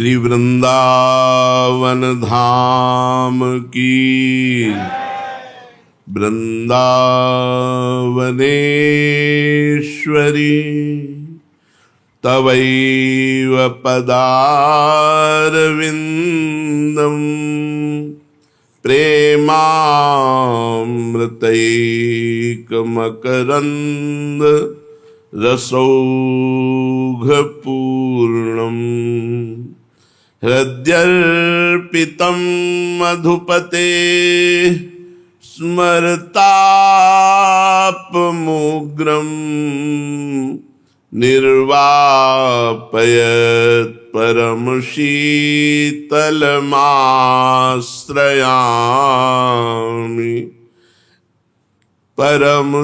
श्री वृंदावन धाम की, वृंदावनेश्वरी तवैव पदारविंदम प्रेमामृतैकमकरंद रसौघपूर्णम् हृद्यर्पितं मधुपते स्मरतापमुग्रम् निर्वापयत् परमशीतलमाश्रयामि परमशीतलमाश्रयामि।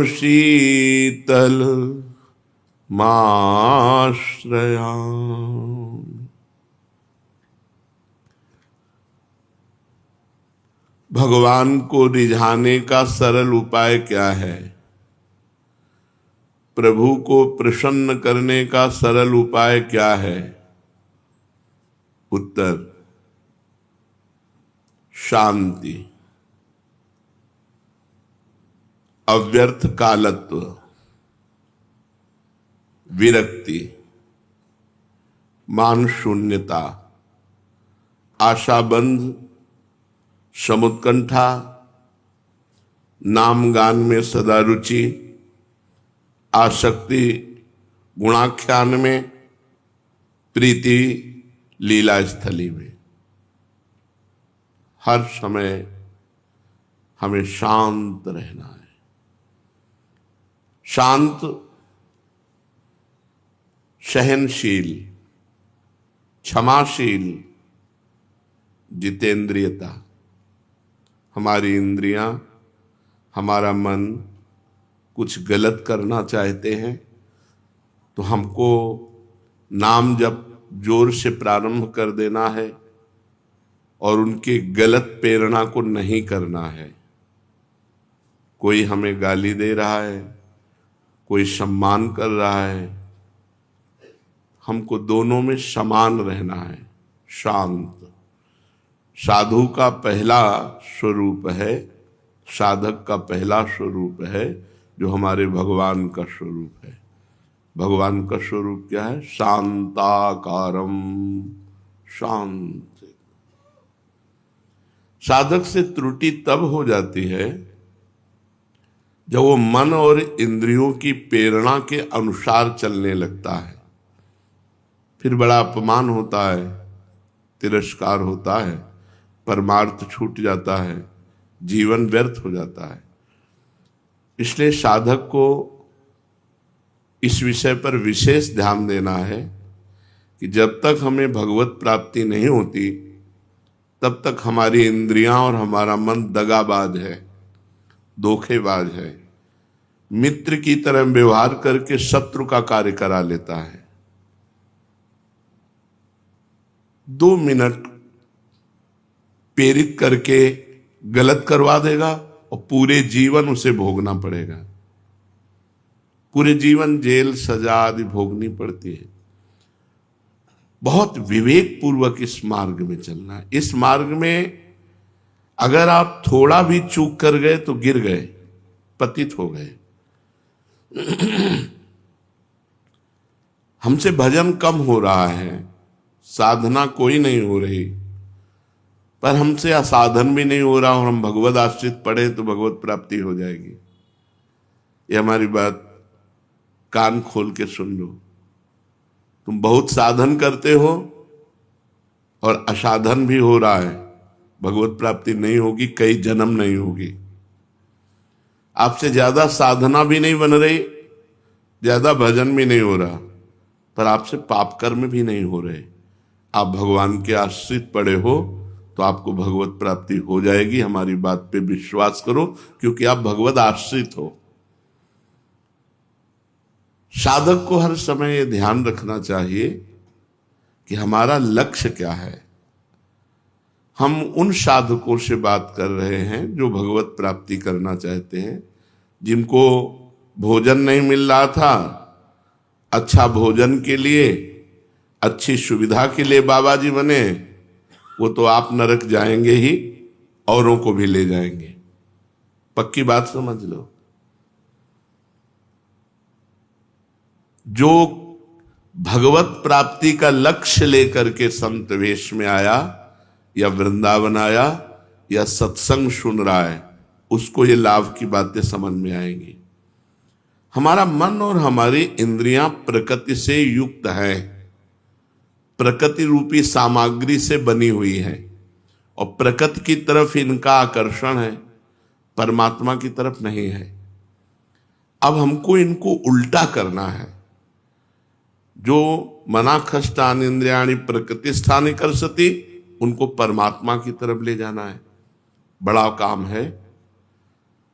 भगवान को रिझाने का सरल उपाय क्या है? प्रभु को प्रसन्न करने का सरल उपाय क्या है? उत्तर, शांति, अव्यर्थ कालत्व, विरक्ति, मान शून्यता, आशाबंध, समुत्कंठा, नाम गान में सदा रुचि, आसक्ति गुणाख्यान में, प्रीति लीला स्थली में। हर समय हमें शांत रहना है। शांत, सहनशील, क्षमाशील, जितेंद्रियता। हमारी इंद्रियां, हमारा मन कुछ गलत करना चाहते हैं तो हमको नाम जप जोर से प्रारंभ कर देना है और उनके गलत प्रेरणा को नहीं करना है। कोई हमें गाली दे रहा है, कोई सम्मान कर रहा है, हमको दोनों में समान रहना है। शांत साधु का पहला स्वरूप है, साधक का पहला स्वरूप है, जो हमारे भगवान का स्वरूप है। भगवान का स्वरूप क्या है? शांताकारम, शांत। साधक से त्रुटि तब हो जाती है जब वो मन और इंद्रियों की प्रेरणा के अनुसार चलने लगता है। फिर बड़ा अपमान होता है, तिरस्कार होता है, परमार्थ छूट जाता है, जीवन व्यर्थ हो जाता है। इसलिए साधक को इस विषय पर विशेष ध्यान देना है कि जब तक हमें भगवत प्राप्ति नहीं होती तब तक हमारी इंद्रियां और हमारा मन दगाबाज है, धोखेबाज है, मित्र की तरह व्यवहार करके शत्रु का कार्य करा लेता है। 2 मिनट प्रेरित करके गलत करवा देगा और पूरे जीवन उसे भोगना पड़ेगा। पूरे जीवन जेल सजा आदि भोगनी पड़ती है। बहुत विवेक पूर्वक इस मार्ग में चलना है। इस मार्ग में अगर आप थोड़ा भी चूक कर गए तो गिर गए, पतित हो गए। हमसे भजन कम हो रहा है, साधना कोई नहीं हो रही, पर हमसे असाधन भी नहीं हो रहा और हम भगवत आश्रित पढ़े तो भगवत प्राप्ति हो जाएगी। ये हमारी बात कान खोल के सुन लो। तुम बहुत साधन करते हो और असाधन भी हो रहा है, भगवत प्राप्ति नहीं होगी, कई जन्म नहीं होगी। आपसे ज्यादा साधना भी नहीं बन रही, ज्यादा भजन भी नहीं हो रहा, पर आपसे पाप कर्म भी नहीं हो रहे। आप भगवान के आश्रित पड़े हो तो आपको भगवत प्राप्ति हो जाएगी। हमारी बात पे विश्वास करो, क्योंकि आप भगवत आश्रित हो। साधक को हर समय ये ध्यान रखना चाहिए कि हमारा लक्ष्य क्या है। हम उन साधकों से बात कर रहे हैं जो भगवत प्राप्ति करना चाहते हैं, जिनको भोजन नहीं मिल रहा था, अच्छा भोजन के लिए अच्छी सुविधा के लिए बाबा जी बने, वो तो आप नरक जाएंगे ही, औरों को भी ले जाएंगे। पक्की बात समझ लो। जो भगवत प्राप्ति का लक्ष्य लेकर के संत वेश में आया या वृंदावन आया या सत्संग सुन रहा है, उसको ये लाभ की बातें समझ में आएंगी। हमारा मन और हमारी इंद्रियां प्रकृति से युक्त है, प्रकृति रूपी सामग्री से बनी हुई है, और प्रकृति की तरफ इनका आकर्षण है, परमात्मा की तरफ नहीं है। अब हमको इनको उल्टा करना है। जो मना खष्टान इंद्रियाणि प्रकृति स्थानी कर सती, उनको परमात्मा की तरफ ले जाना है। बड़ा काम है।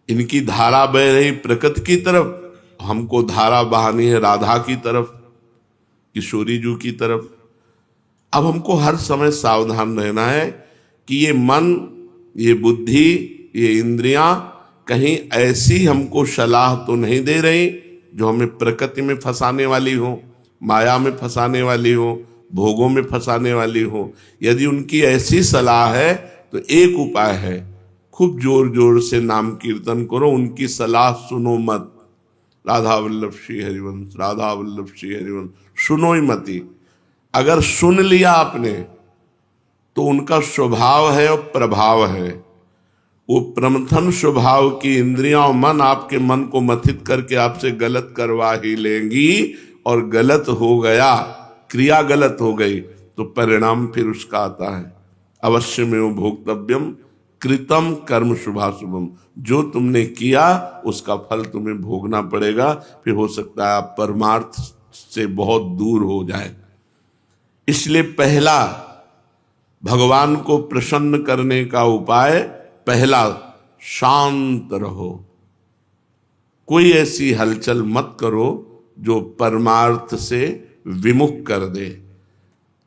इनकी धारा बह रही प्रकृति की तरफ, हमको धारा बहानी है राधा की तरफ, किशोरी जी की तरफ। अब हमको हर समय सावधान रहना है कि ये मन, ये बुद्धि, ये इंद्रियां कहीं ऐसी हमको सलाह तो नहीं दे रही जो हमें प्रकृति में फंसाने वाली हो, माया में फंसाने वाली हो, भोगों में फंसाने वाली हो। यदि उनकी ऐसी सलाह है तो एक उपाय है, खूब जोर जोर से नाम कीर्तन करो, उनकी सलाह सुनो मत। राधा वल्लभ श्री हरिवंश, राधा वल्लभ श्री हरिवंश, सुनो ही मती। अगर सुन लिया आपने तो उनका स्वभाव है और प्रभाव है। वो प्रमथन स्वभाव की इंद्रियां और मन आपके मन को मथित करके आपसे गलत करवा ही लेंगी, और गलत हो गया, क्रिया गलत हो गई तो परिणाम फिर उसका आता है। अवश्य में वो भोक्तव्यम कृतम कर्म शुभाशुभम। जो तुमने किया उसका फल तुम्हें भोगना पड़ेगा। फिर हो सकता है आप परमार्थ से बहुत दूर हो जाए। इसलिए पहला भगवान को प्रसन्न करने का उपाय, पहला शांत रहो। कोई ऐसी हलचल मत करो जो परमार्थ से विमुख कर दे।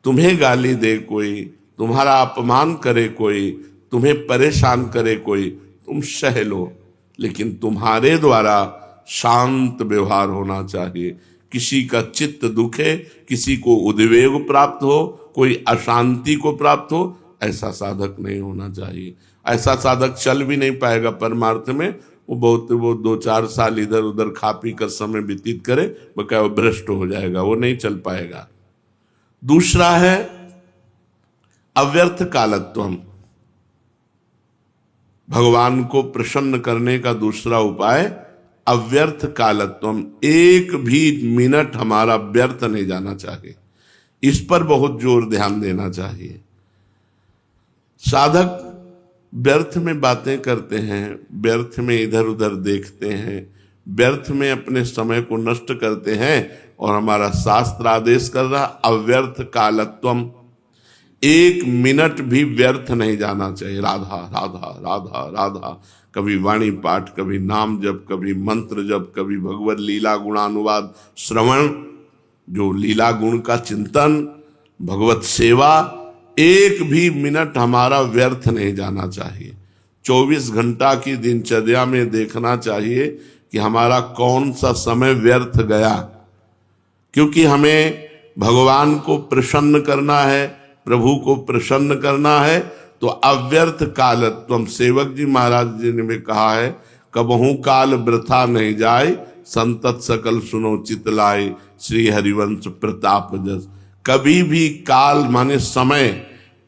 तुम्हें गाली दे कोई, तुम्हारा अपमान करे कोई, तुम्हें परेशान करे कोई, तुम सह लो, लेकिन तुम्हारे द्वारा शांत व्यवहार होना चाहिए। किसी का चित्त दुखे, किसी को उद्वेग प्राप्त हो, कोई अशांति को प्राप्त हो, ऐसा साधक नहीं होना चाहिए। ऐसा साधक चल भी नहीं पाएगा परमार्थ में। वो 2-4 साल इधर उधर खा पी कर समय व्यतीत करे, वो क्या वो भ्रष्ट हो जाएगा, वो नहीं चल पाएगा। दूसरा है अव्यर्थ कालत्वम। भगवान को प्रसन्न करने का दूसरा उपाय अव्यर्थ कालत्वम। एक भी मिनट हमारा व्यर्थ नहीं जाना चाहिए। इस पर बहुत जोर ध्यान देना चाहिए। साधक व्यर्थ में बातें करते हैं, व्यर्थ में इधर उधर देखते हैं, व्यर्थ में अपने समय को नष्ट करते हैं, और हमारा शास्त्र आदेश कर रहा अव्यर्थ कालत्वम। एक मिनट भी व्यर्थ नहीं जाना चाहिए। राधा राधा राधा राधा, कभी वाणी पाठ, कभी नाम जप, कभी मंत्र जप, कभी भगवत लीला गुणानुवाद श्रवण, जो लीला गुण का चिंतन, भगवत सेवा। एक भी मिनट हमारा व्यर्थ नहीं जाना चाहिए। 24 घंटा की दिनचर्या में देखना चाहिए कि हमारा कौन सा समय व्यर्थ गया, क्योंकि हमें भगवान को प्रसन्न करना है, प्रभु को प्रसन्न करना है। तो अव्यर्थ कालत्वम, सेवक जी महाराज जी ने भी कहा है, कबहू काल वृथा नहीं जाए, संतत सकल सुनो चितलाए, श्री हरिवंश प्रताप जस। कभी भी काल माने समय,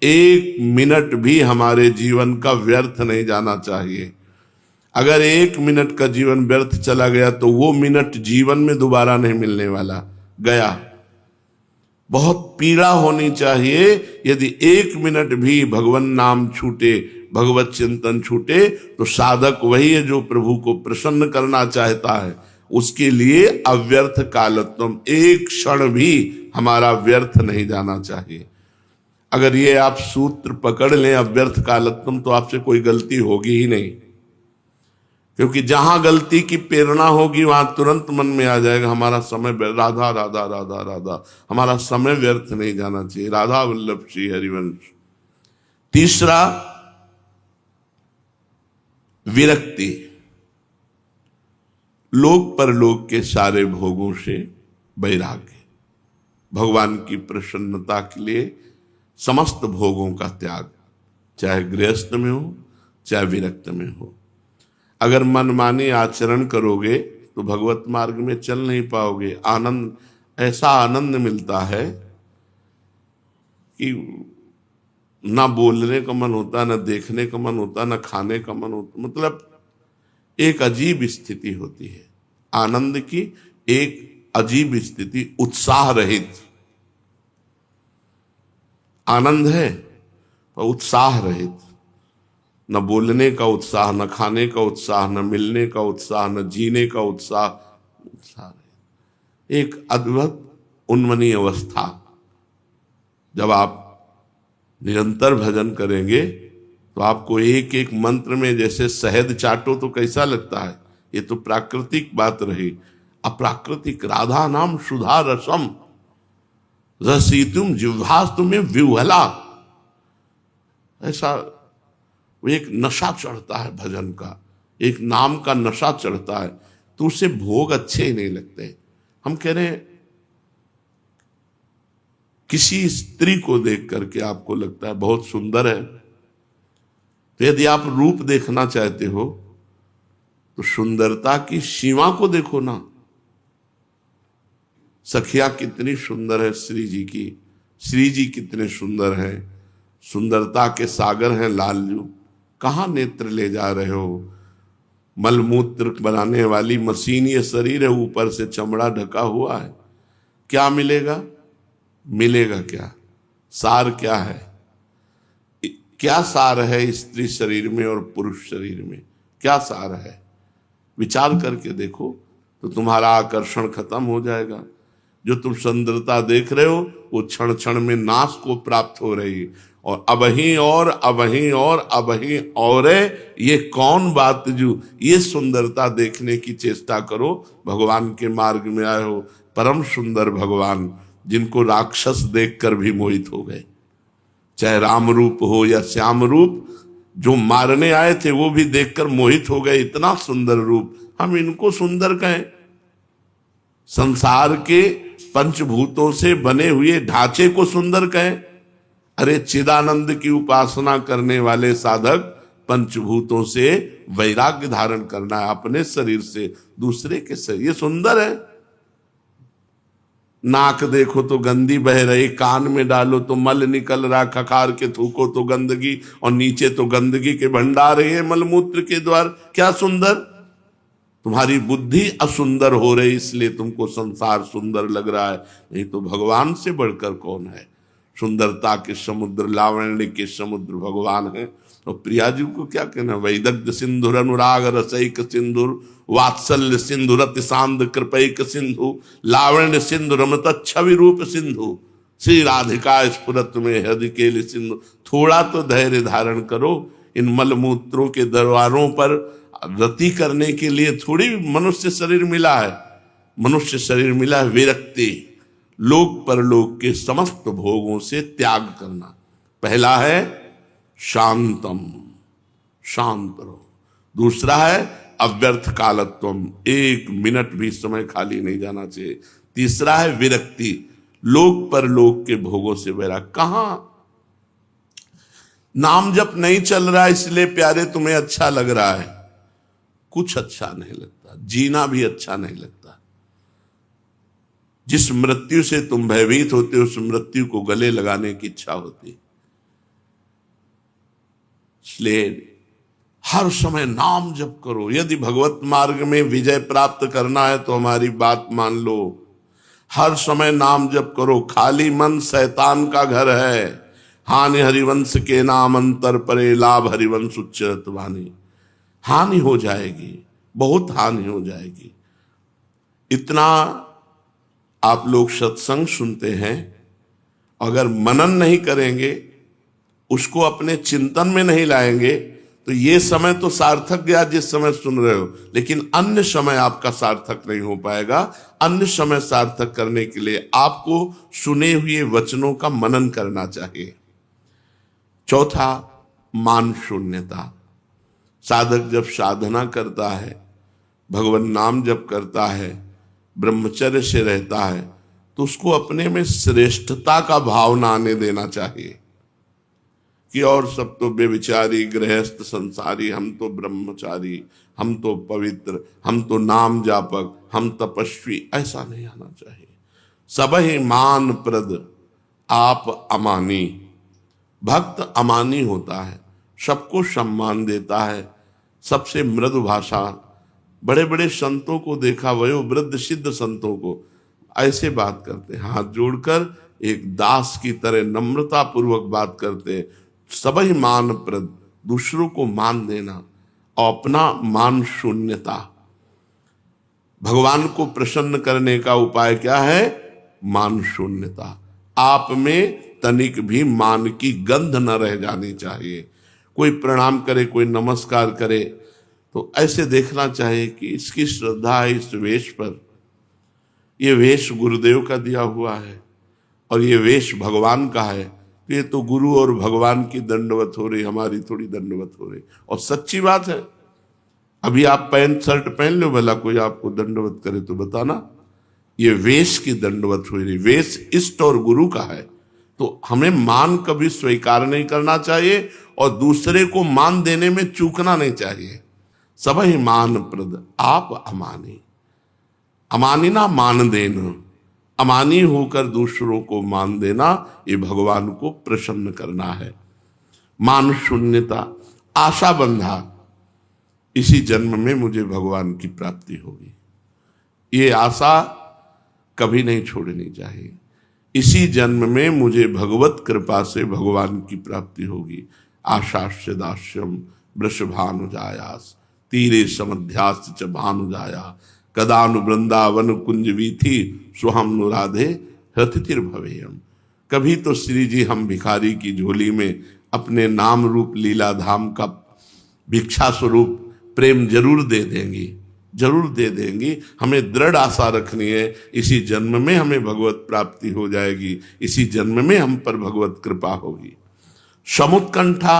एक मिनट भी हमारे जीवन का व्यर्थ नहीं जाना चाहिए। अगर 1 मिनट का जीवन व्यर्थ चला गया तो वो मिनट जीवन में दोबारा नहीं मिलने वाला, गया। बहुत पीड़ा होनी चाहिए यदि 1 मिनट भी भगवान नाम छूटे, भगवत चिंतन छूटे। तो साधक वही है जो प्रभु को प्रसन्न करना चाहता है। उसके लिए अव्यर्थ कालत्वम, एक क्षण भी हमारा व्यर्थ नहीं जाना चाहिए। अगर ये आप सूत्र पकड़ लें अव्यर्थ कालत्वम, तो आपसे कोई गलती होगी ही नहीं, क्योंकि जहां गलती की प्रेरणा होगी वहां तुरंत मन में आ जाएगा हमारा समय राधा राधा राधा राधा, हमारा समय व्यर्थ नहीं जाना चाहिए। राधा वल्लभ श्री हरिवंश। तीसरा विरक्ति, लोक परलोक के सारे भोगों से वैराग्य। भगवान की प्रसन्नता के लिए समस्त भोगों का त्याग, चाहे गृहस्थ में हो चाहे विरक्त में हो। अगर मनमानी आचरण करोगे तो भगवत मार्ग में चल नहीं पाओगे। आनंद, ऐसा आनंद मिलता है कि ना बोलने का मन होता, ना देखने का मन होता, ना खाने का मन होता। मतलब एक अजीब स्थिति होती है आनंद की, एक अजीब स्थिति, उत्साह रहित आनंद है पर उत्साह रहित। न बोलने का उत्साह, न खाने का उत्साह, न मिलने का उत्साह, न जीने का उत्साह, एक अद्भुत उन्मनी अवस्था। जब आप निरंतर भजन करेंगे तो आपको एक एक मंत्र में जैसे शहद चाटो तो कैसा लगता है। ये तो प्राकृतिक बात रही। अप्राकृतिक, राधा नाम सुधा रसम रसीतुम जिह्वास्तु में विह्वला, ऐसा वो एक नशा चढ़ता है भजन का, एक नाम का नशा चढ़ता है, तो उससे भोग अच्छे ही नहीं लगते। हम कह रहे हैं किसी स्त्री को देख करके आपको लगता है बहुत सुंदर है, तो यदि आप रूप देखना चाहते हो तो सुंदरता की सीमा को देखो ना। सखिया कितनी सुंदर है श्री जी की, श्री जी कितने सुंदर हैं, सुंदरता के सागर हैं लालजू। कहाँ नेत्र ले जा रहे हो? मलमूत्र बनाने वाली मशीन ये शरीर है, ऊपर से चमड़ा ढका हुआ है। क्या मिलेगा? मिलेगा क्या? सार क्या है? क्या सार है स्त्री शरीर में और पुरुष शरीर में? क्या सार है? विचार करके देखो तो तुम्हारा आकर्षण खत्म हो जाएगा। जो तुम सुंदरता देख रहे हो वो क्षण क्षण में नाश को प्राप्त हो रही, और अबही और अबही और अबही और ये कौन बात जो ये सुंदरता देखने की चेष्टा करो। भगवान के मार्ग में आए हो, परम सुंदर भगवान जिनको राक्षस देखकर भी मोहित हो गए, चाहे राम रूप हो या श्याम रूप, जो मारने आए थे वो भी देखकर मोहित हो गए। इतना सुंदर रूप, हम इनको सुंदर कहें? संसार के पंचभूतों से बने हुए ढांचे को सुंदर कहें? अरे चिदानंद की उपासना करने वाले साधक पंचभूतों से वैराग्य धारण करना है, अपने शरीर से दूसरे के शरीर, ये सुंदर है। नाक देखो तो गंदी बह रही, कान में डालो तो मल निकल रहा, खखार के थूको तो गंदगी, और नीचे तो गंदगी के भंडार है मलमूत्र के द्वार। क्या सुंदर? तुम्हारी बुद्धि असुंदर हो रही इसलिए तुमको संसार सुंदर लग रहा है, नहीं तो भगवान से बढ़कर कौन है? सुंदरता के समुद्र, लावण्य के समुद्र भगवान है। और प्रिया जी को क्या कहना? वैदग्ध सिंधुर अनुराग रसैक सिंधुर वात्सल्य सिंधु रति सांद कृपैक सिंधु लावण्य सिंधु रमत छवि रूप सिंधु श्री राधिका स्फुरत में हृदय के सिंधु। थोड़ा तो धैर्य धारण करो। इन मलमूत्रों के दरबारों पर रति करने के लिए थोड़ी मनुष्य शरीर मिला है। मनुष्य शरीर मिला है विरक्ति, लोक परलोक के समस्त भोगों से त्याग करना। पहला है शांतम, शांत रहो। दूसरा है अव्यर्थ कालत्वम, एक मिनट भी समय खाली नहीं जाना चाहिए। तीसरा है विरक्ति, लोक परलोक के भोगों से वैराग। कहां नाम जप नहीं चल रहा है इसलिए प्यारे तुम्हें अच्छा लग रहा है, कुछ अच्छा नहीं लगता, जीना भी अच्छा नहीं लगता। जिस मृत्यु से तुम भयभीत होते हो उस मृत्यु को गले लगाने की इच्छा होती। इसलिए हर समय नाम जप करो। यदि भगवत मार्ग में विजय प्राप्त करना है तो हमारी बात मान लो, हर समय नाम जप करो। खाली मन शैतान का घर है। हानि हरिवंश के नाम अंतर परे, लाभ हरिवंश उच्चरत वाणी। हानि हो जाएगी, बहुत हानि हो जाएगी। इतना आप लोग सत्संग सुनते हैं, अगर मनन नहीं करेंगे, उसको अपने चिंतन में नहीं लाएंगे, तो ये समय तो सार्थक गया जिस समय सुन रहे हो, लेकिन अन्य समय आपका सार्थक नहीं हो पाएगा। अन्य समय सार्थक करने के लिए आपको सुने हुए वचनों का मनन करना चाहिए। चौथा, मान शून्यता। साधक जब साधना करता है, भगवान नाम जप करता है, ब्रह्मचर्य से रहता है, तो उसको अपने में श्रेष्ठता का भाव ना आने देना चाहिए कि और सब तो बेविचारी गृहस्थ संसारी, हम तो ब्रह्मचारी, हम तो पवित्र, हम तो नाम जापक, हम तपस्वी, ऐसा नहीं आना चाहिए। सबहि मान प्रद आप अमानी। भक्त अमानी होता है, सबको सम्मान देता है, सबसे मृदु भाषा। बड़े बड़े संतों को देखा, वयोवृद्ध सिद्ध संतों को ऐसे बात करते, हाथ जोड़कर एक दास की तरह नम्रता पूर्वक बात करते। सबहि मान प्रद, दूसरों को मान देना और अपना मान शून्यता। भगवान को प्रसन्न करने का उपाय क्या है? मान शून्यता। आप में तनिक भी मान की गंध न रह जानी चाहिए। कोई प्रणाम करे, कोई नमस्कार करे तो ऐसे देखना चाहिए कि इसकी श्रद्धा है इस वेश पर, ये वेश गुरुदेव का दिया हुआ है और ये वेश भगवान का है, तो ये तो गुरु और भगवान की दंडवत हो रही, हमारी थोड़ी दंडवत हो रही। और सच्ची बात है, अभी आप पैंट शर्ट पहन लो, भला कोई आपको दंडवत करे तो बताना। ये वेश की दंडवत हो रही, वेश इष्ट और गुरु का है। तो हमें मान कभी स्वीकार नहीं करना चाहिए और दूसरे को मान देने में चूकना नहीं चाहिए। सबहि मान प्रद आप अमानी। अमानी ना मान देना, अमानी होकर दूसरों को मान देना, ये भगवान को प्रसन्न करना है। मान शून्यता, आशा बंधा, इसी जन्म में मुझे भगवान की प्राप्ति होगी, ये आशा कभी नहीं छोड़नी चाहिए। इसी जन्म में मुझे भगवत कृपा से भगवान की प्राप्ति होगी। आशास्य दास्यम वृषभानुजायास तीरे समध्यास्त च भानुजाया कदानु वृंदावन कुंज वीथी सुहम नुराधे हृतिर्भवेयम। कभी तो श्री जी हम भिखारी की झोली में अपने नाम रूप लीला धाम का भिक्षा स्वरूप प्रेम जरूर दे देंगी, जरूर दे देंगी। हमें दृढ़ आशा रखनी है, इसी जन्म में हमें भगवत प्राप्ति हो जाएगी, इसी जन्म में हम पर भगवत कृपा होगी। समुत्कंठा,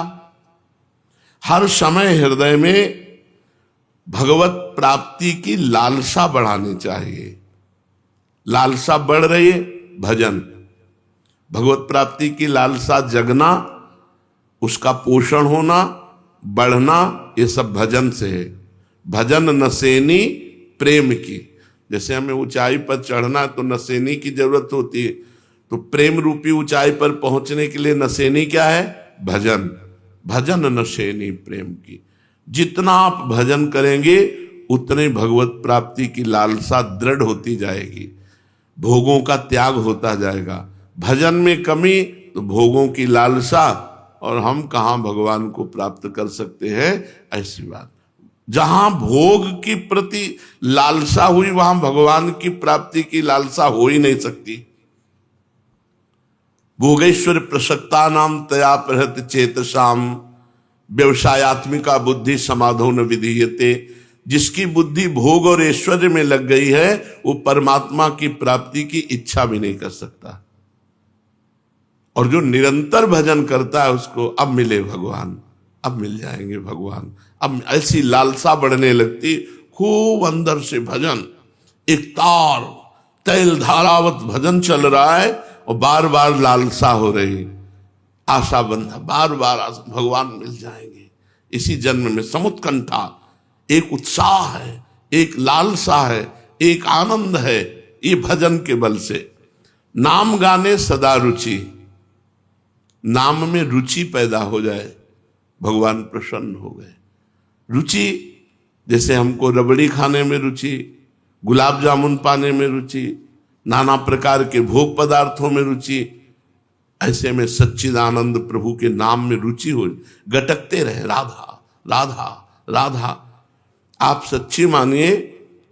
हर समय हृदय में भगवत प्राप्ति की लालसा बढ़ानी चाहिए। लालसा बढ़ रही है, भजन, भगवत प्राप्ति की लालसा जगना, उसका पोषण होना, बढ़ना, ये सब भजन से है। भजन नसेनी प्रेम की। जैसे हमें ऊंचाई पर चढ़ना है तो नसेनी की जरूरत होती है, तो प्रेम रूपी ऊंचाई पर पहुंचने के लिए नसेनी क्या है? भजन। भजन नसेनी प्रेम की। जितना आप भजन करेंगे उतने भगवत प्राप्ति की लालसा दृढ़ होती जाएगी, भोगों का त्याग होता जाएगा। भजन में कमी तो भोगों की लालसा, और हम कहाँ भगवान को प्राप्त कर सकते हैं? ऐसी बात। जहां भोग की प्रति लालसा हुई वहां भगवान की प्राप्ति की लालसा हो ही नहीं सकती। भोगेश्वर प्रसक्ता नाम तया प्रहत चेतसाम व्यवसायत्मिका बुद्धि समाधो न विधीयते। जिसकी बुद्धि भोग और ऐश्वर्य में लग गई है वो परमात्मा की प्राप्ति की इच्छा भी नहीं कर सकता। और जो निरंतर भजन करता है उसको अब मिले भगवान, अब मिल जाएंगे भगवान। अब ऐसी लालसा बढ़ने लगती, खूब अंदर से भजन, एक तार तैल धारावत भजन चल रहा है और बार बार लालसा हो रही, आशा बंधा, बार बार भगवान मिल जाएंगे। इसी जन्म में समुत्कंठा, एक उत्साह है, एक लालसा है, एक आनंद है, ये भजन के बल से। नाम गाने सदा रुचि, नाम में रुचि पैदा हो जाए, भगवान प्रसन्न हो गए। रुचि, जैसे हमको रबड़ी खाने में रुचि, गुलाब जामुन पाने में रुचि, नाना प्रकार के भोग पदार्थों में रुचि, ऐसे में सच्चिदानंद प्रभु के नाम में रुचि हो, गटकते रहे राधा राधा राधा। आप सच्ची मानिए,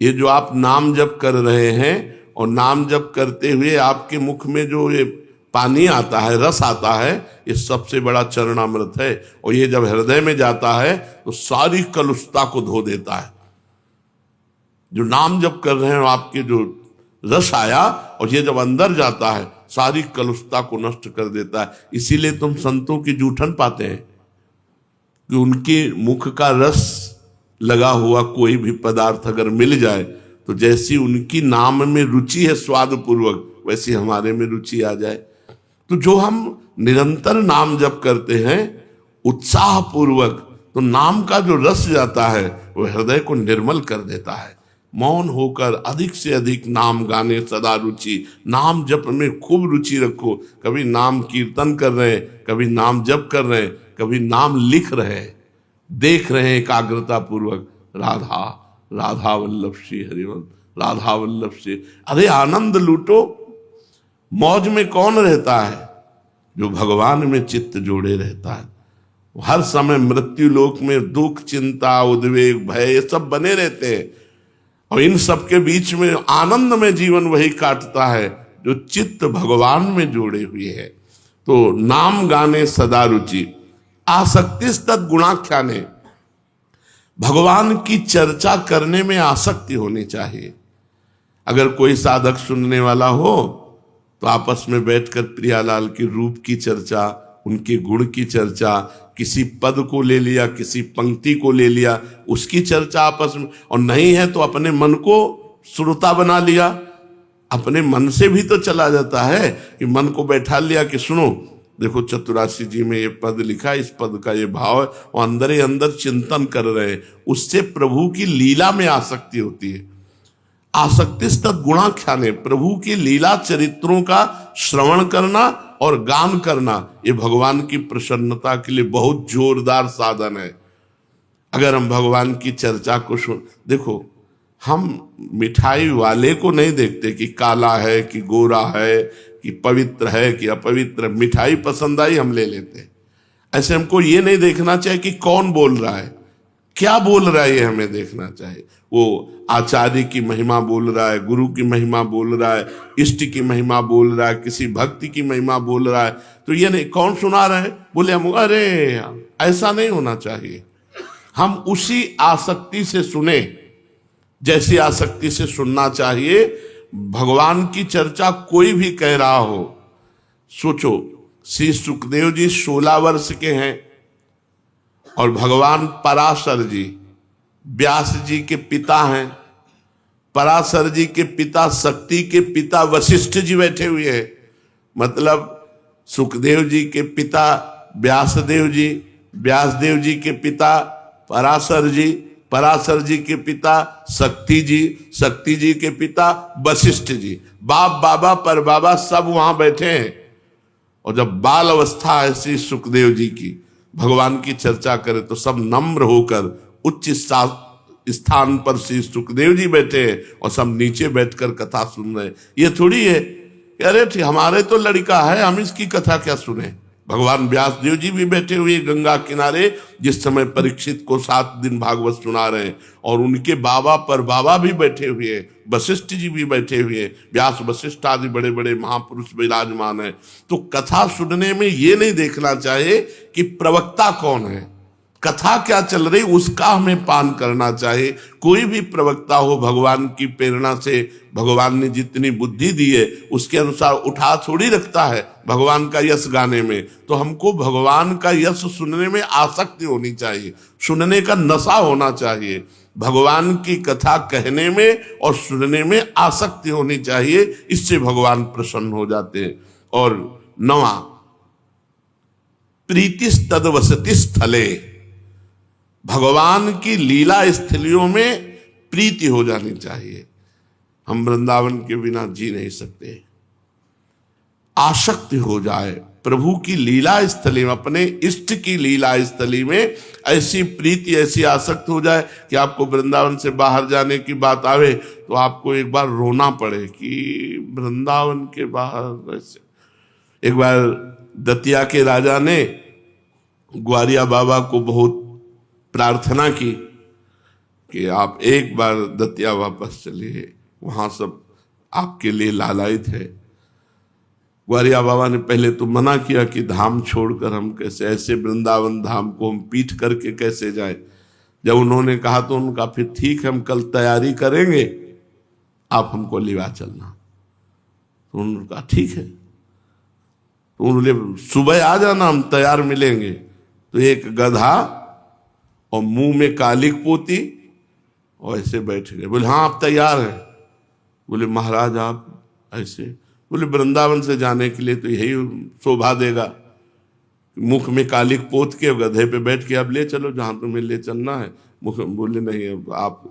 ये जो आप नाम जप कर रहे हैं और नाम जप करते हुए आपके मुख में जो ये पानी आता है, रस आता है, ये सबसे बड़ा चरणामृत है। और ये जब हृदय में जाता है तो सारी कलुषता को धो देता है। जो नाम जप कर रहे हैं आपके जो रस आया, और ये जब अंदर जाता है सारी कलुषता को नष्ट कर देता है। इसीलिए तुम संतों की जूठन पाते हैं कि उनके मुख का रस लगा हुआ कोई भी पदार्थ अगर मिल जाए तो जैसी उनकी नाम में रुचि है स्वाद पूर्वक, वैसी हमारे में रुचि आ जाए। तो जो हम निरंतर नाम जप करते हैं उत्साह पूर्वक, तो नाम का जो रस जाता है वो हृदय को निर्मल कर देता है। मौन होकर अधिक से अधिक नाम गाने, सदा रुचि, नाम जप में खूब रुचि रखो। कभी नाम कीर्तन कर रहे हैं, कभी नाम जप कर रहे हैं, कभी नाम लिख रहे हैं, देख रहे हैं एकाग्रता पूर्वक, राधा राधा वल्लभ श्री हरिवंश, राधा वल्लभ श्री। अरे आनंद लूटो। मौज में कौन रहता है? जो भगवान में चित्त जोड़े रहता है। हर समय मृत्यु लोक में दुख, चिंता, उद्वेग, भय ये सब बने रहते हैं, और इन सब के बीच में आनंद में जीवन वही काटता है जो चित्त भगवान में जोड़े हुए है। तो नाम गाने सदा रुचि, आसक्तिस्तद गुणाख्याने, भगवान की चर्चा करने में आसक्ति होनी चाहिए। अगर कोई साधक सुनने वाला हो तो आपस में बैठकर प्रियालाल के रूप की चर्चा, उनके गुण की चर्चा, किसी पद को ले लिया, किसी पंक्ति को ले लिया, उसकी चर्चा आपस में, और नहीं है तो अपने मन को श्रोता बना लिया। अपने मन से भी तो चला जाता है कि मन को बैठा लिया कि सुनो, देखो चतुरासी जी में ये पद लिखा, इस पद का ये भाव है, और अंदर ही अंदर चिंतन कर रहे हैं। उससे प्रभु की लीला में आसक्ति होती है। आसक्तिस्तद गुणाख्याने, प्रभु की लीला चरित्रों का श्रवण करना और गान करना, ये भगवान की प्रसन्नता के लिए बहुत जोरदार साधन है। अगर हम भगवान की चर्चा को सुन, देखो हम मिठाई वाले को नहीं देखते कि काला है कि गोरा है कि पवित्र है कि अपवित्र। मिठाई पसंद आई हम ले लेते हैं। ऐसे हमको ये नहीं देखना चाहिए कि कौन बोल रहा है, क्या बोल रहा है, ये हमें देखना चाहिए। वो आचार्य की महिमा बोल रहा है, गुरु की महिमा बोल रहा है, इष्ट की महिमा बोल रहा है, किसी भक्ति की महिमा बोल रहा है, तो ये नहीं कौन सुना रहा है, बोले हम, अरे ऐसा नहीं होना चाहिए। हम उसी आसक्ति से सुने जैसी आसक्ति से सुनना चाहिए। भगवान की चर्चा कोई भी कह रहा हो, सोचो श्री सुखदेव जी 16 वर्ष के हैं और भगवान पराशर जी व्यास जी के पिता हैं। पराशर जी के पिता, शक्ति के पिता वशिष्ठ जी बैठे हुए हैं। मतलब सुखदेव जी के पिता व्यासदेव जी, व्यासदेव जी के पिता पराशर जी, पराशर जी के पिता शक्ति जी, शक्ति जी के पिता वशिष्ठ जी। बाप बाबा पर बाबा सब वहां बैठे हैं। और जब बाल अवस्था है श्री सुखदेव जी की, भगवान की चर्चा करे तो सब नम्र होकर उच्च स्थान पर श्री सुखदेव जी बैठे हैं और सब नीचे बैठकर कथा सुन रहे हैं। ये थोड़ी है कि अरे हमारे तो लड़का है, हम इसकी कथा क्या सुने। भगवान व्यासदेव जी भी बैठे हुए गंगा किनारे, जिस समय परीक्षित को 7 दिन भागवत सुना रहे हैं, और उनके बाबा पर बाबा भी बैठे हुए हैं, वशिष्ठ जी भी बैठे हुए हैं, व्यास वशिष्ठ आदि बड़े बड़े महापुरुष विराजमान है। तो कथा सुनने में ये नहीं देखना चाहिए कि प्रवक्ता कौन है, कथा क्या चल रही, उसका हमें पान करना चाहिए। कोई भी प्रवक्ता हो, भगवान की प्रेरणा से भगवान ने जितनी बुद्धि दी है उसके अनुसार उठा थोड़ी रखता है भगवान का यश गाने में। तो हमको भगवान का यश सुनने में आसक्ति होनी चाहिए, सुनने का नशा होना चाहिए। भगवान की कथा कहने में और सुनने में आसक्ति होनी चाहिए, इससे भगवान प्रसन्न हो जाते हैं। और 9वां, प्रीतिस्तद वसति स्थले, भगवान की लीला स्थलियों में प्रीति हो जानी चाहिए। हम वृंदावन के बिना जी नहीं सकते। आसक्ति हो जाए प्रभु की लीला स्थली में, अपने इष्ट की लीला स्थली में ऐसी प्रीति, ऐसी आसक्ति हो जाए कि आपको वृंदावन से बाहर जाने की बात आवे तो आपको एक बार रोना पड़े कि वृंदावन के बाहर ऐसे। एक बार दतिया के राजा ने ग्वारिया बाबा को बहुत प्रार्थना की कि आप एक बार दतिया वापस चलिए, वहां सब आपके लिए लालायित है। ग्वारिया बाबा ने पहले तो मना किया कि धाम छोड़कर हम कैसे, ऐसे वृंदावन धाम को हम पीठ करके कैसे जाए। जब उन्होंने कहा तो उनका फिर ठीक है, हम कल तैयारी करेंगे, आप हमको लिवा चलना। तो उन्होंने कहा ठीक है। तो उन्होंने सुबह आ जाना, हम तैयार मिलेंगे। तो एक गधा और मुंह में कालिक पोती और ऐसे बैठ गए। बोले हाँ आप तैयार हैं? बोले महाराज आप ऐसे? बोले वृंदावन से जाने के लिए तो यही शोभा देगा, मुख में कालिक पोत के गधे पे बैठ के अब ले चलो जहां तुम्हें ले चलना है। मुख बोले नहीं, अब आप,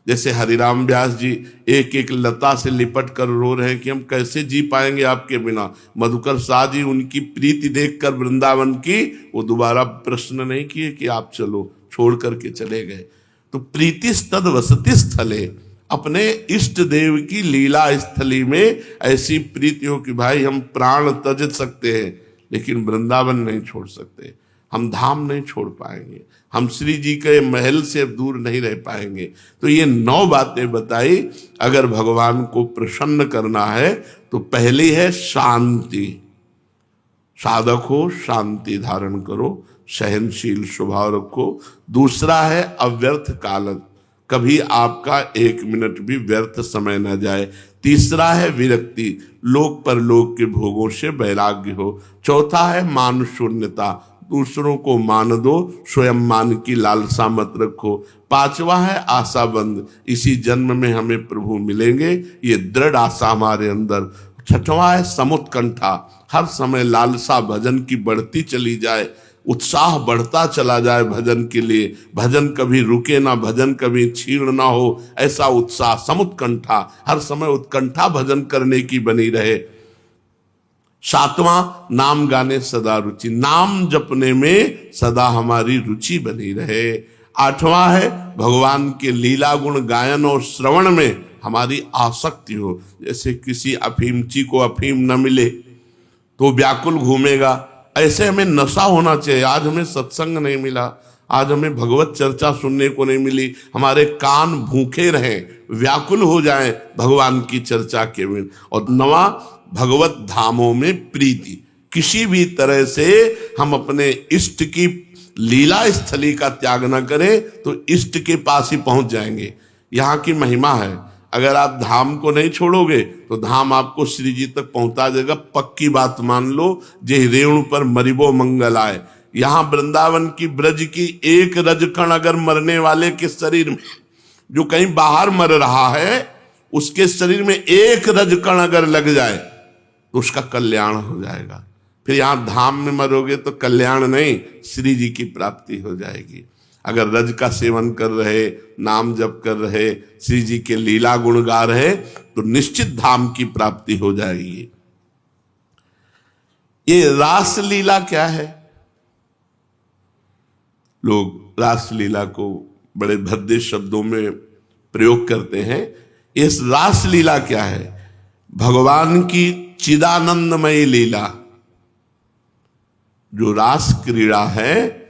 जैसे हरिराम व्यास जी एक एक लता से लिपट कर रो रहे हैं कि हम कैसे जी पाएंगे आपके बिना। मधुकर शाह जी उनकी प्रीति देखकर वृंदावन की, वो दोबारा प्रश्न नहीं किए कि आप चलो, छोड़ करके चले गए। तो प्रीति तद वसति स्थले, अपने इष्ट देव की लीला स्थली में ऐसी प्रीति हो कि भाई हम प्राण त्यज सकते हैं लेकिन वृंदावन नहीं छोड़ सकते, हम धाम नहीं छोड़ पाएंगे, हम श्री जी के महल से दूर नहीं रह पाएंगे। तो ये 9 बातें बताई। अगर भगवान को प्रसन्न करना है तो पहली है शांति, साधक हो शांति धारण करो, सहनशील स्वभाव रखो। दूसरा है अव्यर्थ कालन, कभी आपका 1 मिनट भी व्यर्थ समय न जाए। तीसरा है विरक्ति, लोक पर लोक के भोगों से वैराग्य हो। चौथा है मान शून्यता, दूसरों को मान दो, स्वयं मान की लालसा मत रखो। 5वां है आशाबंद, इसी जन्म में हमें प्रभु मिलेंगे, ये दृढ़ आशा हमारे अंदर। 6वां है समुत्कंठा, हर समय लालसा भजन की बढ़ती चली जाए, उत्साह बढ़ता चला जाए भजन के लिए, भजन कभी रुके ना, भजन कभी क्षीण ना हो, ऐसा उत्साह। समुत्कंठा, हर समय उत्कंठा भजन करने की बनी रहे। 7वां नाम गाने सदा रुचि, नाम जपने में सदा हमारी रुचि बनी रहे। 8वां है भगवान के लीला गुण गायन और श्रवण में हमारी आसक्ति हो। जैसे किसी अफीमची को अफीम न मिले तो व्याकुल घूमेगा, ऐसे हमें नशा होना चाहिए। आज हमें सत्संग नहीं मिला, आज हमें भगवत चर्चा सुनने को नहीं मिली, हमारे कान भूखे रहें, व्याकुल हो जाएं भगवान की चर्चा के बिन। और 9वां भगवत धामों में प्रीति, किसी भी तरह से हम अपने इष्ट की लीला स्थली का त्याग न करें तो इष्ट के पास ही पहुंच जाएंगे। यहाँ की महिमा है, अगर आप धाम को नहीं छोड़ोगे तो धाम आपको श्री जी तक पहुंचा देगा, पक्की बात मान लो। जे रेणु पर मरिबो मंगल आए, यहाँ वृंदावन की ब्रज की एक रजकण अगर मरने वाले के शरीर में, जो कहीं बाहर मर रहा है, उसके शरीर में एक रजकण अगर लग जाए तो उसका कल्याण हो जाएगा। फिर यहाँ धाम में मरोगे तो कल्याण नहीं, श्री जी की प्राप्ति हो जाएगी। अगर रज का सेवन कर रहे, नाम जप कर रहे, श्री जी के लीला गुण गा रहे, तो निश्चित धाम की प्राप्ति हो जाएगी। ये रास लीला क्या है? लोग रास लीला को बड़े भद्दे शब्दों में प्रयोग करते हैं। इस रास लीला क्या है? भगवान की चिदानंदमयी लीला, जो रास क्रीड़ा है,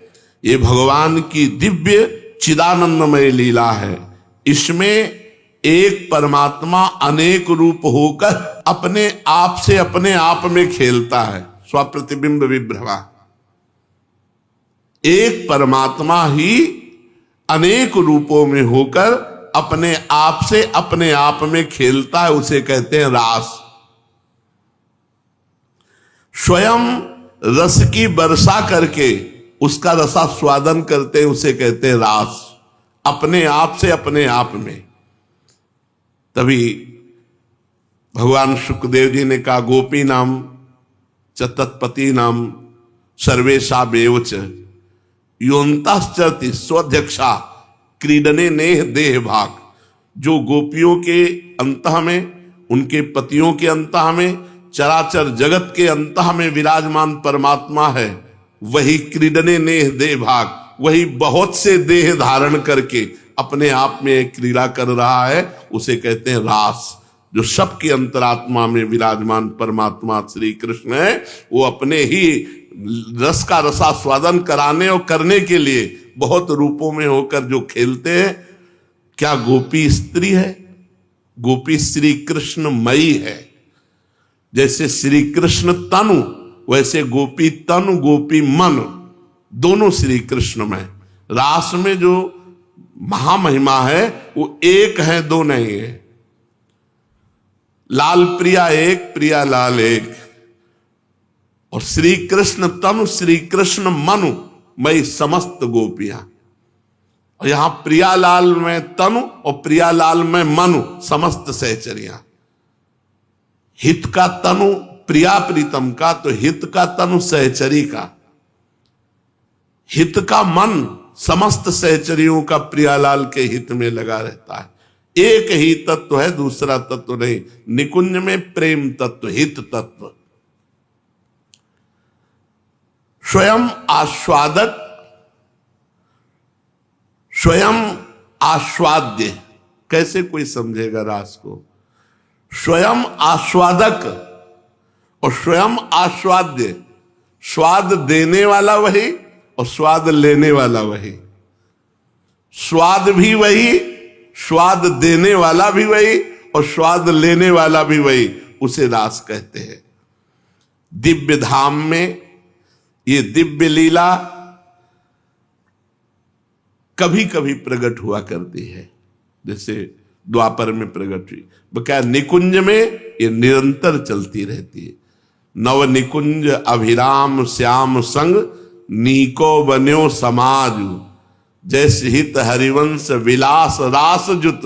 ये भगवान की दिव्य चिदानंदमय लीला है। इसमें एक परमात्मा अनेक रूप होकर अपने आप से अपने आप में खेलता है, स्वप्रतिबिंब विभ्रमा। एक परमात्मा ही अनेक रूपों में होकर अपने आप से अपने आप में खेलता है, उसे कहते हैं रास। स्वयं रस की वर्षा करके उसका रसास्वादन करते हैं, उसे कहते हैं रास, अपने आप से अपने आप में। तभी भगवान शुकदेव जी ने कहा, गोपी नाम च तत्पति नाम सर्वेशा बेवच योन्ताश्चरति स्वध्यक्षा क्रीडने नेह देह भाग। जो गोपियों के अंतः में, उनके पतियों के अंतः में, चराचर जगत के अंतः में विराजमान परमात्मा है, वही क्रीडने नेह देह भाग, वही बहुत से देह धारण करके अपने आप में क्रीड़ा कर रहा है, उसे कहते हैं रास। जो सबके अंतरात्मा में विराजमान परमात्मा श्री कृष्ण है, वो अपने ही रस का रसास्वादन कराने और करने के लिए बहुत रूपों में होकर जो खेलते हैं। क्या गोपी स्त्री है? गोपी श्री कृष्ण मई है। जैसे श्री कृष्ण तनु, वैसे गोपी तनु गोपी मन, दोनों श्री कृष्ण में। रास में जो महामहिमा है वो एक है, दो नहीं है। लाल प्रिया एक, प्रिया लाल एक। और श्री कृष्ण तनु श्री कृष्ण मनु मई समस्त गोपियां। और यहां प्रियालाल में तनु और प्रियालाल में मनु समस्त सहचरियां। हित का तनु प्रिया प्रीतम का, तो हित का तनु सहचरी का, हित का मन समस्त सहचरियों का प्रियालाल के हित में लगा रहता है। एक ही तत्व है, दूसरा तत्व नहीं। निकुंज में प्रेम तत्व, हित तत्व। स्वयं आस्वादक, स्वयं आस्वाद्य। कैसे कोई समझेगा रास को? स्वयं आस्वादक और स्वयं आस्वाद्य। स्वाद देने वाला वही और स्वाद लेने वाला वही। स्वाद भी वही, स्वाद देने वाला भी वही और स्वाद लेने वाला भी वही। उसे रास कहते हैं। दिव्य धाम में ये दिव्य लीला कभी कभी प्रकट हुआ करती है, जैसे द्वापर में प्रकट हुई। बकाया निकुंज में ये निरंतर चलती रहती है। नव निकुंज अभिराम श्याम संग, नीको बन्यो समाज। जैसे हित हरिवंश विलास रास जुत,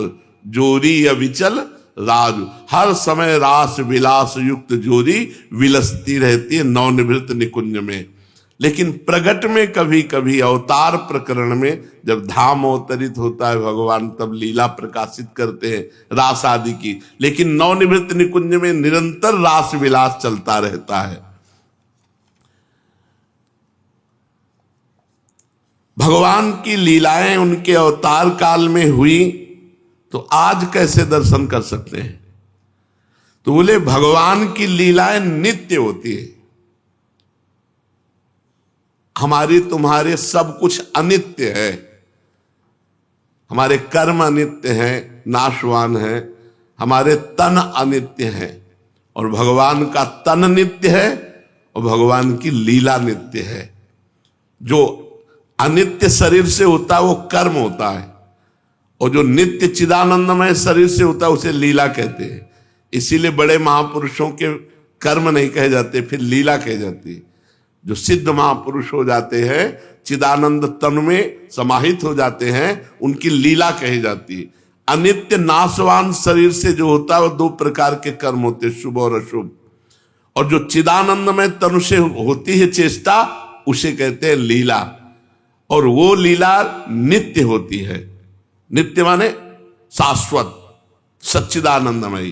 जोरी अविचल राजू। हर समय रास विलास युक्त जोरी विलसती रहती है नवनिवृत्त निकुंज में। लेकिन प्रगट में कभी कभी अवतार प्रकरण में जब धाम अवतरित होता है भगवान, तब लीला प्रकाशित करते हैं रास आदि की। लेकिन नवनिवृत्त निकुंज में निरंतर रास विलास चलता रहता है। भगवान की लीलाएं उनके अवतार काल में हुई तो आज कैसे दर्शन कर सकते हैं? तो बोले भगवान की लीलाएं नित्य होती है, हमारी तुम्हारे सब कुछ अनित्य है। हमारे कर्म अनित्य हैं, नाशवान है, हमारे तन अनित्य है और भगवान का तन नित्य है और भगवान की लीला नित्य है। जो अनित्य शरीर से होता है वो कर्म होता है और जो नित्य चिदानंदमय शरीर से होता है उसे लीला कहते हैं। इसीलिए बड़े महापुरुषों के कर्म नहीं कहे जाते, फिर लीला कहे जाती है। जो सिद्ध महापुरुष हो जाते हैं, चिदानंद तन में समाहित हो जाते हैं, उनकी लीला कही जाती है। अनित्य नाशवान शरीर से जो होता है वो दो प्रकार के कर्म होते हैं, शुभ और अशुभ। और जो चिदानंदमय तनु से होती है चेष्टा, उसे कहते हैं लीला। और वो लीला नित्य होती है। नित्य माने शाश्वत, सच्चिदानंदमयी।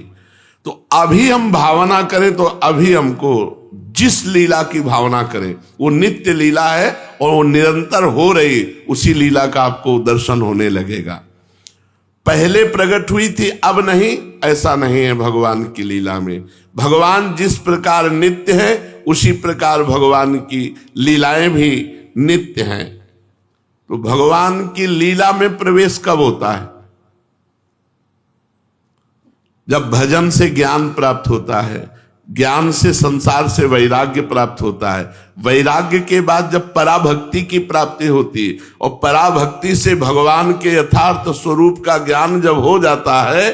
तो अभी हम भावना करें तो अभी हमको जिस लीला की भावना करें वो नित्य लीला है और वो निरंतर हो रही, उसी लीला का आपको दर्शन होने लगेगा। पहले प्रकट हुई थी अब नहीं, ऐसा नहीं है भगवान की लीला में। भगवान जिस प्रकार नित्य है उसी प्रकार भगवान की लीलाएं भी नित्य हैं। तो भगवान की लीला में प्रवेश कब होता है? जब भजन से ज्ञान प्राप्त होता है, ज्ञान से संसार से वैराग्य प्राप्त होता है, वैराग्य के बाद जब पराभक्ति की प्राप्ति होती है और पराभक्ति से भगवान के यथार्थ स्वरूप का ज्ञान जब हो जाता है,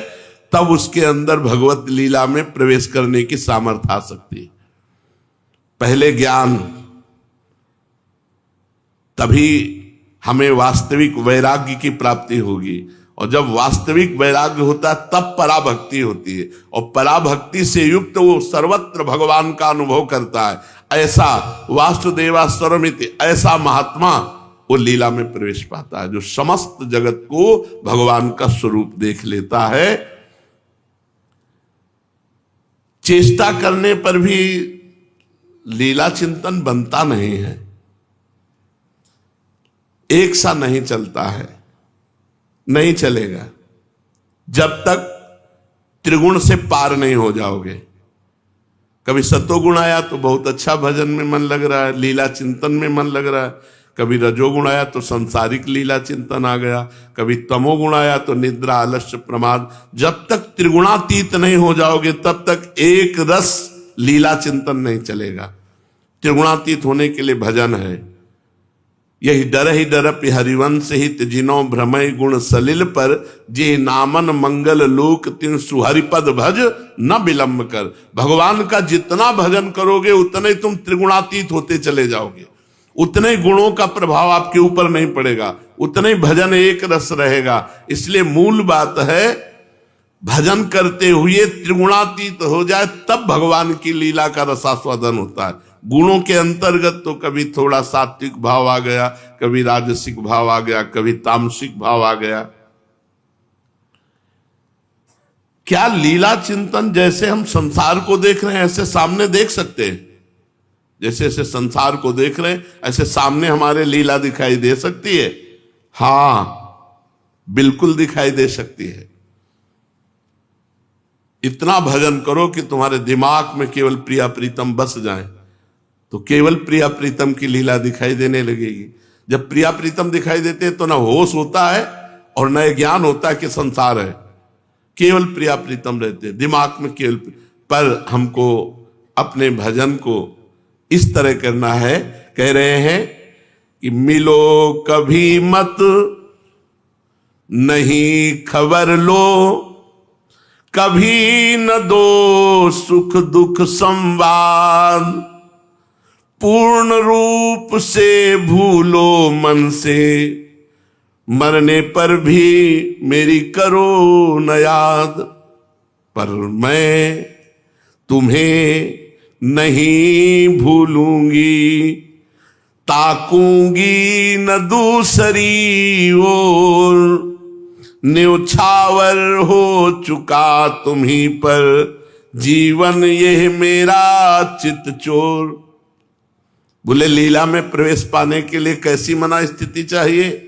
तब उसके अंदर भगवत लीला में प्रवेश करने की सामर्थ्य आ सकती है। पहले ज्ञान, तभी हमें वास्तविक वैराग्य की प्राप्ति होगी। और जब वास्तविक वैराग्य होता है तब पराभक्ति होती है और पराभक्ति से युक्त वो सर्वत्र भगवान का अनुभव करता है। ऐसा वासुदेवा सर्वमिति, ऐसा महात्मा वो लीला में प्रवेश पाता है जो समस्त जगत को भगवान का स्वरूप देख लेता है। चेष्टा करने पर भी लीला चिंतन बनता नहीं है, एक सा नहीं चलता है, नहीं चलेगा जब तक त्रिगुण से पार नहीं हो जाओगे। कभी सतोगुण आया तो बहुत अच्छा भजन में मन लग रहा है, लीला चिंतन में मन लग रहा है। कभी रजोगुण आया तो सांसारिक लीला चिंतन आ गया। कभी तमोगुण आया तो निद्रा आलस्य प्रमाद। जब तक त्रिगुणातीत नहीं हो जाओगे तब तक एक रस लीला चिंतन नहीं चलेगा। त्रिगुणातीत होने के लिए भजन है। यही डर ही डरप हरिवंश हित जिनो भ्रमय गुण सलिल पर, जे नामन मंगल लोक तिन सुहरिपद भज न विलंब कर। भगवान का जितना भजन करोगे उतने तुम त्रिगुणातीत होते चले जाओगे, उतने गुणों का प्रभाव आपके ऊपर नहीं पड़ेगा, उतने भजन एक रस रहेगा। इसलिए मूल बात है भजन करते हुए त्रिगुणातीत हो जाए, तब भगवान की लीला का रसास्वादन होता है। गुणों के अंतर्गत तो कभी थोड़ा सात्विक भाव आ गया, कभी राजसिक भाव आ गया, कभी तामसिक भाव आ गया। क्या लीला चिंतन, जैसे हम संसार को देख रहे हैं ऐसे सामने देख सकते हैं? जैसे ऐसे संसार को देख रहे हैं ऐसे सामने हमारे लीला दिखाई दे सकती है? हां, बिल्कुल दिखाई दे सकती है। इतना भजन करो कि तुम्हारे दिमाग में केवल प्रिया प्रीतम बस जाए, तो केवल प्रिया प्रीतम की लीला दिखाई देने लगेगी। जब प्रिया प्रीतम दिखाई देते हैं तो ना होश होता है और न ज्ञान होता है कि संसार है, केवल प्रिया प्रीतम रहते हैं दिमाग में केवल। पर हमको अपने भजन को इस तरह करना है, कह रहे हैं कि मिलो कभी मत नहीं खबर लो, कभी न दो सुख दुख संवाद, पूर्ण रूप से भूलो मन से, मरने पर भी मेरी करो न याद। पर मैं तुम्हें नहीं भूलूंगी, ताकूंगी न दूसरी ओर, न्योछावर हो चुका तुम्ही पर, जीवन यह मेरा चित चोर। बोले लीला में प्रवेश पाने के लिए कैसी मना स्थिति चाहिए?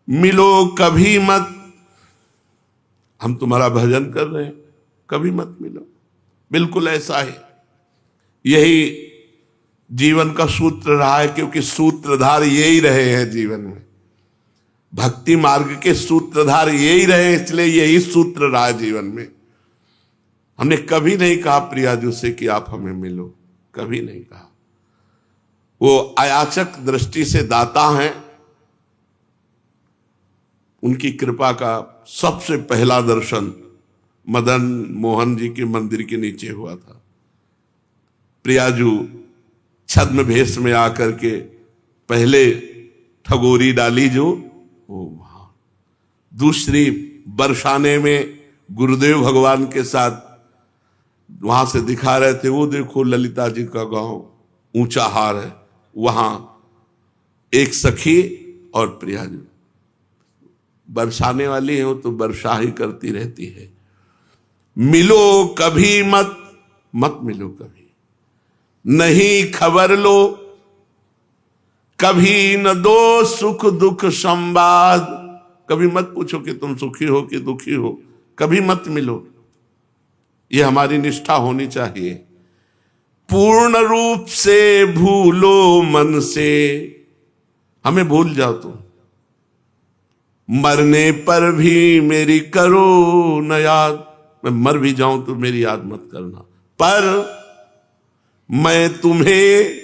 मिलो कभी मत, हम तुम्हारा भजन कर रहे हैं, कभी मत मिलो। बिल्कुल ऐसा है, यही जीवन का सूत्र रहा है, क्योंकि सूत्रधार यही रहे हैं जीवन में। भक्ति मार्ग के सूत्रधार यही रहे, इसलिए यही सूत्र रहा है जीवन में। हमने कभी नहीं कहा प्रियाजू से कि आप हमें मिलो, कभी नहीं कहा। वो अयाचक दृष्टि से दाता हैं, उनकी कृपा का सबसे पहला दर्शन मदन मोहन जी के मंदिर के नीचे हुआ था। प्रियाजू छद्म भेष में आकर के पहले ठगोरी डाली जो वो वहां, दूसरी बरसाने में गुरुदेव भगवान के साथ वहां से दिखा रहे थे, वो देखो ललिता जी का गांव ऊंचा हार है, वहां एक सखी और प्रियाजू बरसाने वाली है, वो तो वर्षा ही करती रहती है। मिलो कभी मत, मत मिलो कभी, नहीं खबर लो, कभी न दो सुख दुख संवाद, कभी मत पूछो कि तुम सुखी हो कि दुखी हो, कभी मत मिलो। ये हमारी निष्ठा होनी चाहिए। पूर्ण रूप से भूलो मन से, हमें भूल जाओ तुम, मरने पर भी मेरी करो न याद। मैं मर भी जाऊं तो मेरी याद मत करना, पर मैं तुम्हें,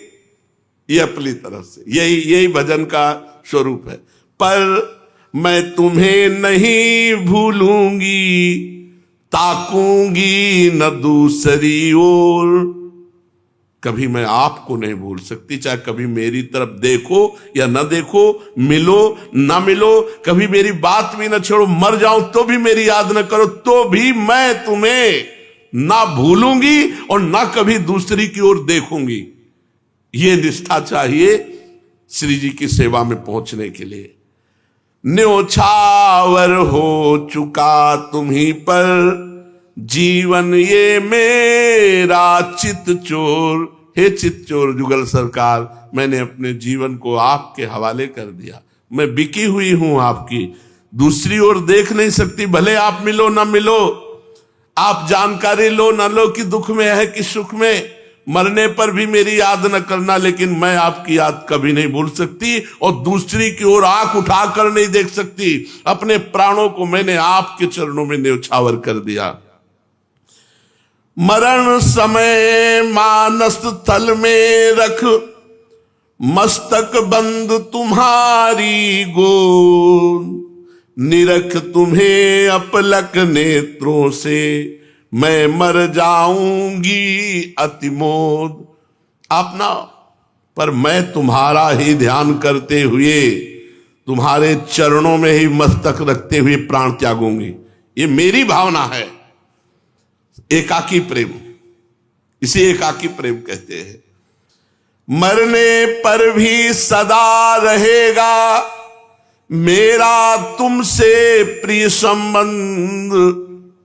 ये अपनी तरफ से, यही भजन का स्वरूप है। पर मैं तुम्हें नहीं भूलूंगी, ताकूंगी न दूसरी ओर। कभी मैं आपको नहीं भूल सकती, चाहे कभी मेरी तरफ देखो या न देखो, मिलो ना मिलो, कभी मेरी बात भी न छोड़ो, मर जाऊं तो भी मेरी याद न करो, तो भी मैं तुम्हें ना भूलूंगी और ना कभी दूसरी की ओर देखूंगी। ये निष्ठा चाहिए श्री जी की सेवा में पहुंचने के लिए। न्योछावर हो चुका तुम्ही पर, जीवन ये मेरा चित चोर। हे चित चोर जुगल सरकार, मैंने अपने जीवन को आपके हवाले कर दिया, मैं बिकी हुई हूं आपकी, दूसरी ओर देख नहीं सकती। भले आप मिलो ना मिलो, आप जानकारी लो ना लो कि दुख में है कि सुख में, मरने पर भी मेरी याद न करना, लेकिन मैं आपकी याद कभी नहीं भूल सकती और दूसरी की ओर आंख उठाकर नहीं देख सकती। अपने प्राणों को मैंने आपके चरणों में न्योछावर कर दिया। मरण समय मानस तल में रख, मस्तक बंद तुम्हारी गोद, निरख तुम्हें अपलक नेत्रों से, मैं मर जाऊंगी अतिमोद। आप ना, पर मैं तुम्हारा ही ध्यान करते हुए, तुम्हारे चरणों में ही मस्तक रखते हुए प्राण त्यागूंगी। ये मेरी भावना है। एकाकी प्रेम, इसे एकाकी प्रेम कहते हैं। मरने पर भी सदा रहेगा मेरा तुमसे प्रिय संबंध,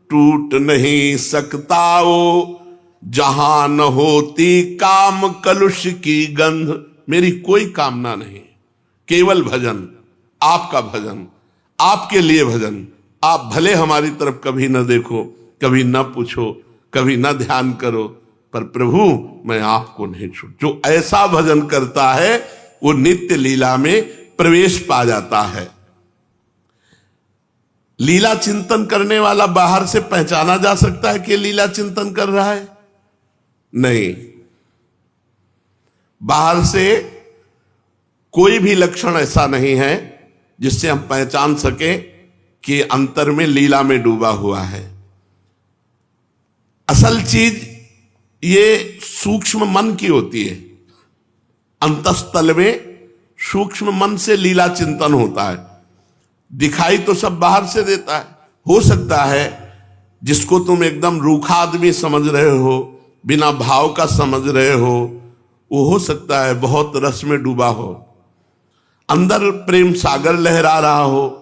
टूट नहीं सकता वो जहां न होती काम कलुष की गंध। मेरी कोई कामना नहीं, केवल भजन, आपका भजन, आपके लिए भजन। आप भले हमारी तरफ कभी न देखो, कभी न पूछो, कभी न ध्यान करो, पर प्रभु मैं आपको नहीं छोड़। जो ऐसा भजन करता है वो नित्य लीला में प्रवेश पा जाता है। लीला चिंतन करने वाला बाहर से पहचाना जा सकता है कि लीला चिंतन कर रहा है? नहीं, बाहर से कोई भी लक्षण ऐसा नहीं है जिससे हम पहचान सके कि अंतर में लीला में डूबा हुआ है। असल चीज ये सूक्ष्म मन की होती है। अंतस्तल में सूक्ष्म मन से लीला चिंतन होता है। दिखाई तो सब बाहर से देता है। हो सकता है जिसको तुम एकदम रूखा आदमी समझ रहे हो, बिना भाव का समझ रहे हो, वो हो सकता है बहुत रस में डूबा हो, अंदर प्रेम सागर लहरा रहा हो।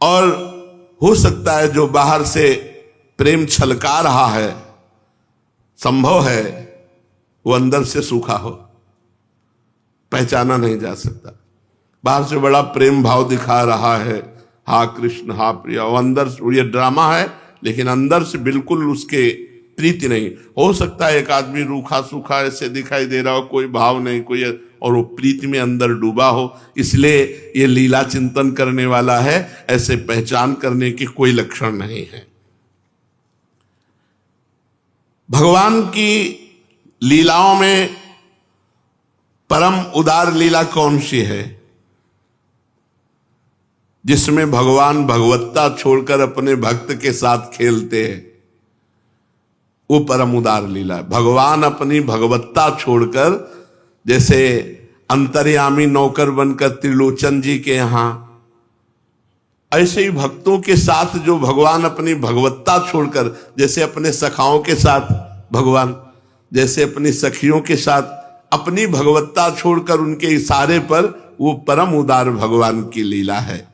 और हो सकता है जो बाहर से प्रेम छलका रहा है, संभव है वो अंदर से सूखा हो, पहचाना नहीं जा सकता। बाहर से बड़ा प्रेम भाव दिखा रहा है, हा कृष्ण हा प्रिया, वो अंदर ये ड्रामा है, लेकिन अंदर से बिल्कुल उसके प्रीति नहीं। हो सकता है एक आदमी रूखा सूखा ऐसे दिखाई दे रहा हो, कोई भाव नहीं, कोई, और वो प्रीति में अंदर डूबा हो। इसलिए ये लीला चिंतन करने वाला है, ऐसे पहचान करने की कोई लक्षण नहीं है। भगवान की लीलाओं में परम उदार लीला कौन सी है? जिसमें भगवान भगवत्ता छोड़कर अपने भक्त के साथ खेलते हैं, वो परम उदार लीला है। भगवान अपनी भगवत्ता छोड़कर, जैसे अंतर्यामी नौकर बनकर त्रिलोचन जी के यहां, ऐसे ही भक्तों के साथ जो भगवान अपनी भगवत्ता छोड़कर, जैसे अपने सखाओं के साथ भगवान, जैसे अपनी सखियों के साथ अपनी भगवत्ता छोड़कर उनके इशारे पर, वो परम उदार भगवान की लीला है।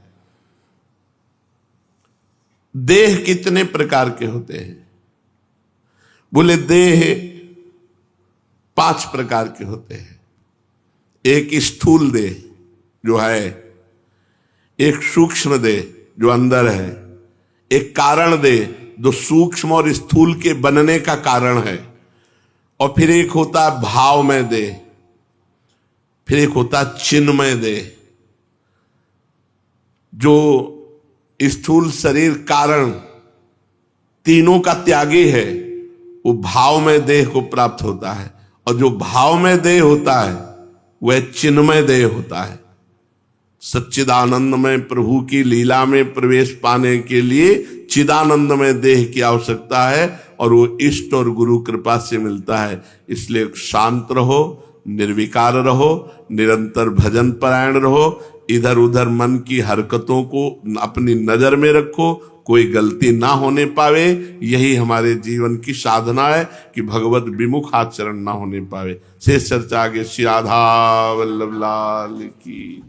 देह कितने प्रकार के होते हैं? बोले देह 5 प्रकार के होते हैं। एक स्थूल देह जो है, एक सूक्ष्म देह जो अंदर है, एक कारण देह जो सूक्ष्म और स्थूल के बनने का कारण है, और फिर एक होता है भावमय देह, फिर एक होता है चिन्मय देह। जो स्थूल शरीर कारण तीनों का त्यागी है, वो भावमय देह को प्राप्त होता है, और जो भावमय देह होता है वह चिन्मय देह होता है। सच्चिदानंदमय प्रभु की लीला में प्रवेश पाने के लिए चिदानंदमय देह की आवश्यकता है, और वो इष्ट और गुरु कृपा से मिलता है। इसलिए शांत रहो, निर्विकार रहो, निरंतर भजन परायण रहो, इधर उधर मन की हरकतों को अपनी नजर में रखो, कोई गलती ना होने पावे। यही हमारे जीवन की साधना है कि भगवत विमुख आचरण ना होने पावे। शेष चर्चा आगे। श्री राधा वल्लभ लाल की।